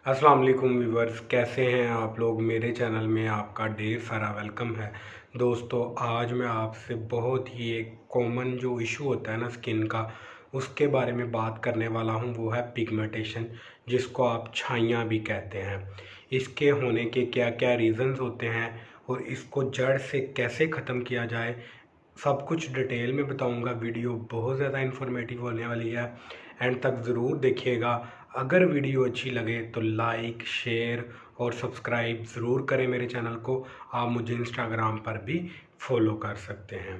अस्सलाम वालेकुम व्यूवर्स, कैसे हैं आप लोग। मेरे चैनल में आपका ढेर सारा वेलकम है। दोस्तों, आज मैं आपसे बहुत ही एक कॉमन जो इशू होता है ना स्किन का, उसके बारे में बात करने वाला हूं। वो है पिगमेंटेशन, जिसको आप छाइयाँ भी कहते हैं। इसके होने के क्या क्या रीज़न्स होते हैं और इसको जड़ से कैसे ख़त्म किया जाए, सब कुछ डिटेल में बताऊंगा। वीडियो बहुत ज़्यादा इन्फॉर्मेटिव होने वाली है, एंड तक ज़रूर देखिएगा। अगर वीडियो अच्छी लगे तो लाइक, शेयर और सब्सक्राइब ज़रूर करें मेरे चैनल को। आप मुझे इंस्टाग्राम पर भी फॉलो कर सकते हैं।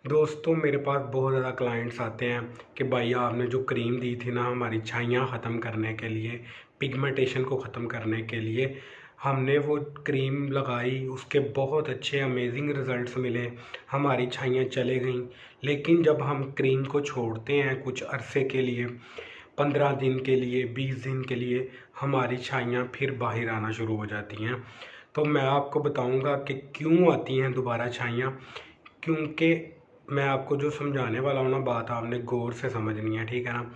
दोस्तों, मेरे पास बहुत ज़्यादा क्लाइंट्स आते हैं कि भाई आपने जो क्रीम दी थी ना हमारी छाइयाँ ख़त्म करने के लिए, पिगमेंटेशन को ख़त्म करने के लिए, हमने वो क्रीम लगाई, उसके बहुत अच्छे अमेजिंग रिज़ल्ट्स मिले, हमारी छाइयाँ चले गईं। लेकिन जब हम क्रीम को छोड़ते हैं कुछ अरसे के लिए, 15 दिन के लिए, 20 दिन के लिए, हमारी छाइयाँ फिर बाहर आना शुरू हो जाती हैं। तो मैं आपको बताऊंगा कि क्यों आती हैं दोबारा छाइयाँ। क्योंकि मैं आपको जो समझाने वाला हूँ ना, बात आपने गौर से समझनी है, ठीक है ना।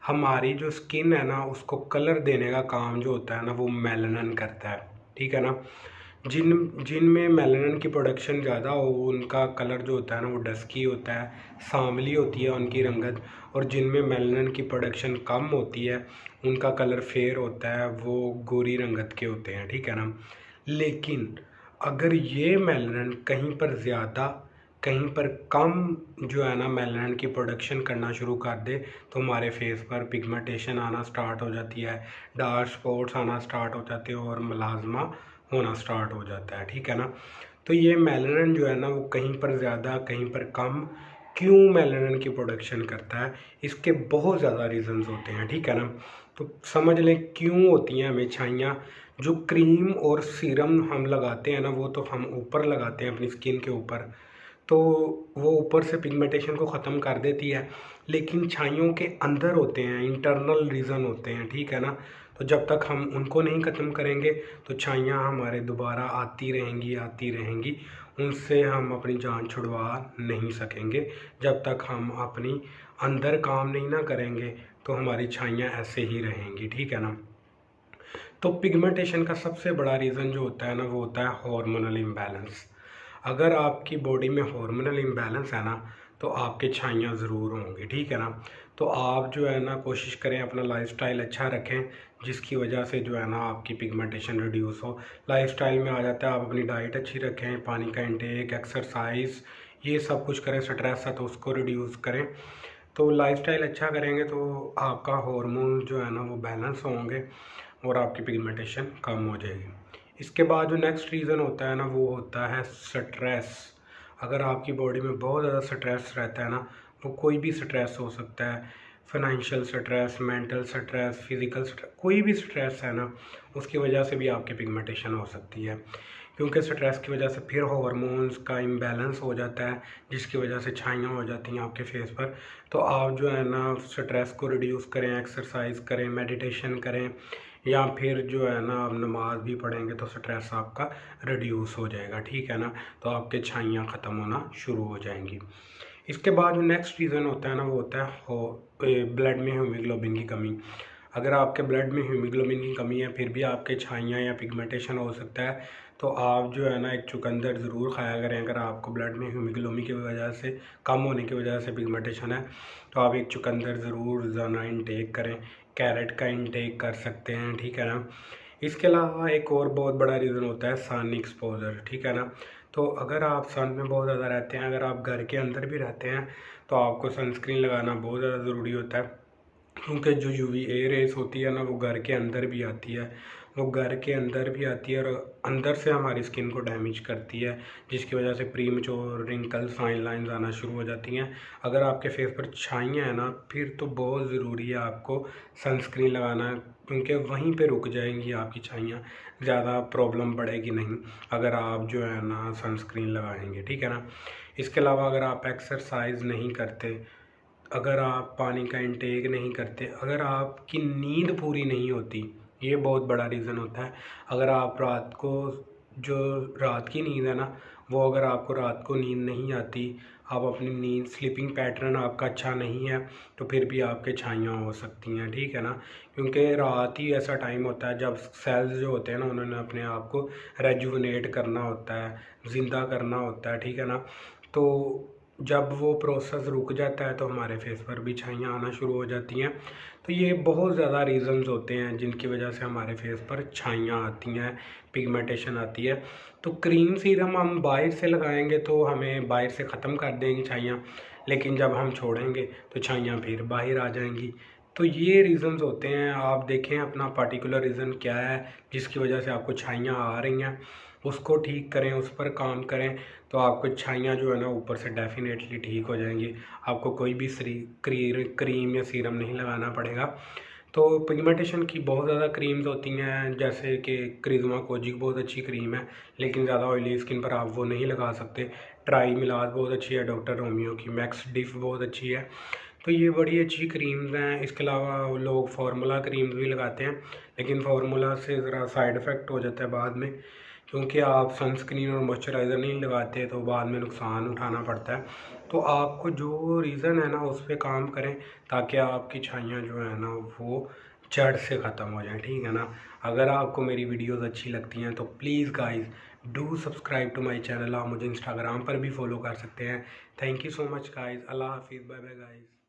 हमारी जो स्किन है ना, उसको कलर देने का काम जो होता है ना, वो मेलानिन करता है, ठीक है ना। जिनमें मेलानिन की प्रोडक्शन ज़्यादा हो, उनका कलर जो होता है ना वो डस्की होता है, सांवली होती है उनकी रंगत। और जिनमें मेलानिन की प्रोडक्शन कम होती है, उनका कलर फेयर होता है, वो गोरी रंगत के होते हैं, ठीक है ना। लेकिन अगर ये मेलानिन कहीं पर ज़्यादा, कहीं पर कम जो है ना मेलानिन की प्रोडक्शन करना शुरू कर दे, तो हमारे फेस पर पिगमेंटेशन आना स्टार्ट हो जाती है, डार्क स्पॉट्स आना स्टार्ट हो जाते हैं और मलाजमा होना स्टार्ट हो जाता है, ठीक है ना। तो ये मेलानिन जो है ना वो कहीं पर ज़्यादा, कहीं पर कम क्यों मेलानिन की प्रोडक्शन करता है, इसके बहुत ज़्यादा रीज़न्स होते हैं, ठीक है ना। तो समझ लें क्यों होती हैं हमें छाइयाँ। जो क्रीम और सीरम हम लगाते हैं ना, वो तो हम ऊपर लगाते हैं अपनी स्किन के ऊपर, तो वो ऊपर से पिगमेंटेशन को ख़त्म कर देती है। लेकिन छाइयों के अंदर होते हैं, इंटरनल रीज़न होते हैं, ठीक है ना। तो जब तक हम उनको नहीं ख़त्म करेंगे तो छाइयाँ हमारे दोबारा आती रहेंगी, आती रहेंगी। उनसे हम अपनी जान छुड़वा नहीं सकेंगे। जब तक हम अपनी अंदर काम नहीं ना करेंगे तो हमारी छाइयाँ ऐसे ही रहेंगी, ठीक है ना। तो पिगमेंटेशन का सबसे बड़ा रीज़न जो होता है ना, वो होता है हार्मोनल इम्बैलेंस। अगर आपकी बॉडी में हार्मोनल इम्बैलेंस है ना, तो आपके छाइयाँ ज़रूर होंगी, ठीक है ना। तो आप जो है ना कोशिश करें अपना लाइफस्टाइल अच्छा रखें, जिसकी वजह से जो है ना आपकी पिगमेंटेशन रिड्यूस हो। लाइफस्टाइल में आ जाता है, आप अपनी डाइट अच्छी रखें, पानी का इंटेक, एक्सरसाइज, ये सब कुछ करें। स्ट्रेस है तो उसको रिड्यूस करें। तो लाइफस्टाइल अच्छा करेंगे तो आपका हार्मोन जो है ना वो बैलेंस होंगे और आपकी पिगमेंटेशन कम हो जाएगी। इसके बाद जो नेक्स्ट रीज़न होता है ना, वो होता है स्ट्रेस। अगर आपकी बॉडी में बहुत ज़्यादा स्ट्रेस रहता है ना, वो कोई भी स्ट्रेस हो सकता है, financial stress, mental stress, physical stress, कोई भी स्ट्रेस है ना, उसकी वजह से भी आपकी पिगमेंटेशन हो सकती है। क्योंकि स्ट्रेस की वजह से फिर हार्मोन्स का इम्बैलेंस हो जाता है, जिसकी वजह से छाइयाँ हो जाती हैं आपके फेस पर। तो आप जो है ना स्ट्रेस को रिड्यूस करें, एक्सरसाइज करें, मेडिटेशन करें, या फिर जो है ना आप नमाज भी पढ़ेंगे तो स्ट्रेस आपका रिड्यूस हो जाएगा, ठीक है ना। तो आपके छाइयाँ ख़त्म होना शुरू हो जाएंगी। इसके बाद जो नेक्स्ट रीज़न होता है ना, वो होता है ब्लड में हीमोग्लोबिन की कमी। अगर आपके ब्लड में हीमोग्लोबिन की कमी है, फिर भी आपके छाइयाँ या पिगमेंटेशन हो सकता है, तो आप जो है ना एक चुकंदर ज़रूर खाया करें। अगर आपको ब्लड में हीमोग्लोबिन की वजह से, कम होने की वजह से पिगमेंटेशन है, तो आप एक चुकंदर ज़रूर रोज़ाना इंटेक करें। कैरेट का इंटेक कर सकते हैं, ठीक है ना। इसके अलावा एक और बहुत बड़ा रीज़न होता है सन एक्सपोजर, ठीक है ना। तो अगर आप सन में बहुत ज़्यादा रहते हैं, अगर आप घर के अंदर भी रहते हैं, तो आपको सनस्क्रीन लगाना बहुत ज़्यादा ज़रूरी होता है। क्योंकि जो यूवी ए रेस होती है ना, वो घर के अंदर भी आती है, वो घर के अंदर भी आती है और अंदर से हमारी स्किन को डैमेज करती है, जिसकी वजह से प्रीमैच्योर रिंकल्स, फाइन लाइंस आना शुरू हो जाती हैं। अगर आपके फेस पर छाइयाँ हैं ना, फिर तो बहुत ज़रूरी है आपको सनस्क्रीन लगाना, क्योंकि वहीं पे रुक जाएंगी आपकी छाइयाँ, ज़्यादा प्रॉब्लम बढ़ेगी नहीं अगर आप जो है ना सनस्क्रीन लगाएंगे, ठीक है ना। इसके अलावा अगर आप एक्सरसाइज नहीं करते, अगर आप पानी का इंटेक नहीं करते, अगर आपकी नींद पूरी नहीं होती, ये बहुत बड़ा रीज़न होता है। अगर आप रात को जो रात की नींद है ना, वो अगर आपको रात को नींद नहीं आती, आप अपनी नींद स्लीपिंग पैटर्न आपका अच्छा नहीं है, तो फिर भी आपके छाइयाँ हो सकती हैं, ठीक है ना। क्योंकि रात ही ऐसा टाइम होता है जब सेल्स जो होते हैं ना, उन्होंने अपने आप को रेजुविनेट करना होता है, ज़िंदा करना होता है, ठीक है ना। तो जब वो प्रोसेस रुक जाता है तो हमारे फेस पर भी छाइयाँ आना शुरू हो जाती हैं। तो ये बहुत ज़्यादा रीज़न्स होते हैं जिनकी वजह से हमारे फेस पर छाइयाँ आती हैं, पिगमेंटेशन आती है। तो क्रीम सीरम हम बाहर से लगाएंगे तो हमें बाहर से ख़त्म कर देंगी छाइयाँ, लेकिन जब हम छोड़ेंगे तो छाइयाँ फिर बाहर आ जाएंगी। तो ये रीज़न्स होते हैं। आप देखें अपना पर्टिकुलर रीज़न क्या है जिसकी वजह से आपको छाइयाँ आ रही हैं, उसको ठीक करें, उस पर काम करें, तो आपको छाइयाँ जो है ना ऊपर से डेफिनेटली ठीक हो जाएंगी। आपको कोई भी क्रीम या सीरम नहीं लगाना पड़ेगा। तो पिगमेंटेशन की बहुत ज़्यादा क्रीम्स होती हैं, जैसे कि क्रिज़मा कोजिक बहुत अच्छी क्रीम है, लेकिन ज़्यादा ऑयली स्किन पर आप वो नहीं लगा सकते। ट्राई मिलाद बहुत अच्छी है, डॉक्टर रोमियो की मैक्स डिफ बहुत अच्छी है। तो ये बड़ी अच्छी क्रीम्स हैं। इसके अलावा लोग फार्मूला क्रीम्स भी लगाते हैं, लेकिन फार्मूला से ज़रा साइड इफ़ेक्ट हो जाता है बाद में, क्योंकि आप सनस्क्रीन और मॉइस्चराइज़र नहीं लगाते तो बाद में नुकसान उठाना पड़ता है। तो आपको जो रीज़न है ना उस पर काम करें, ताकि आपकी छाइयाँ जो है ना वो जड़ से ख़त्म हो जाए, ठीक है ना। अगर आपको मेरी वीडियोस अच्छी लगती हैं तो please guys do subscribe to my channel. आप मुझे इंस्टाग्राम पर भी फॉलो कर सकते हैं। Thank you so much guys. अल्लाह हाफिज़, बाय बाय गाइस।